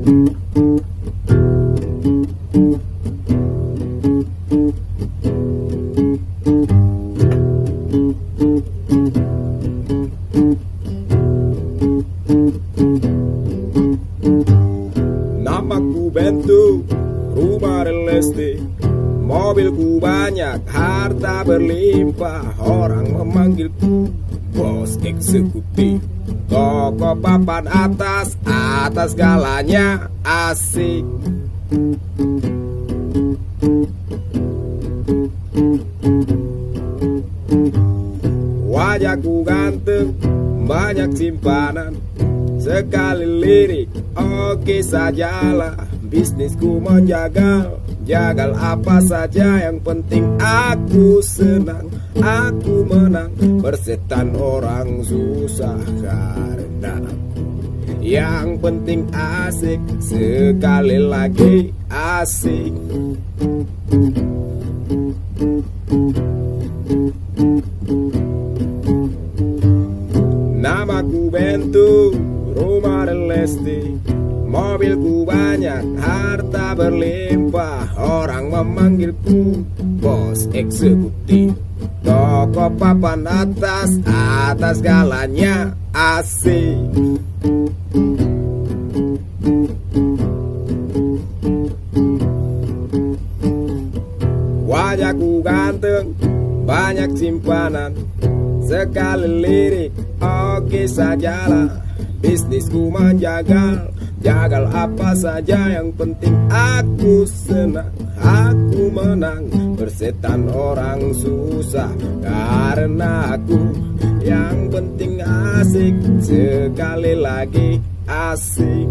Namaku Bentu, rumah realistik, mobilku banyak, harta berlimpah. Orang memanggilku bos eksekutif. Toko papan atas, atas galanya asik. Wajahku ganteng, banyak simpanan. Sekali lirik, oke sajalah. Bisnisku menjagal, jagal apa saja. Yang penting aku senang, aku menang. Persetan orang susah karena aku. Yang penting asik, sekali lagi asik. Namaku Bentu, rumah realistik, mobilku banyak, harta berlimpah. Orang memanggilku bos eksekutif. Toko papan atas, atas galanya asik. Wajahku ganteng, banyak simpanan. Sekali lirik, oke sajalah. Bisnisku menjagal, jagal apa saja. Yang penting aku senang, aku menang. Persetan orang susah karena aku. Yang penting asik, sekali lagi asik.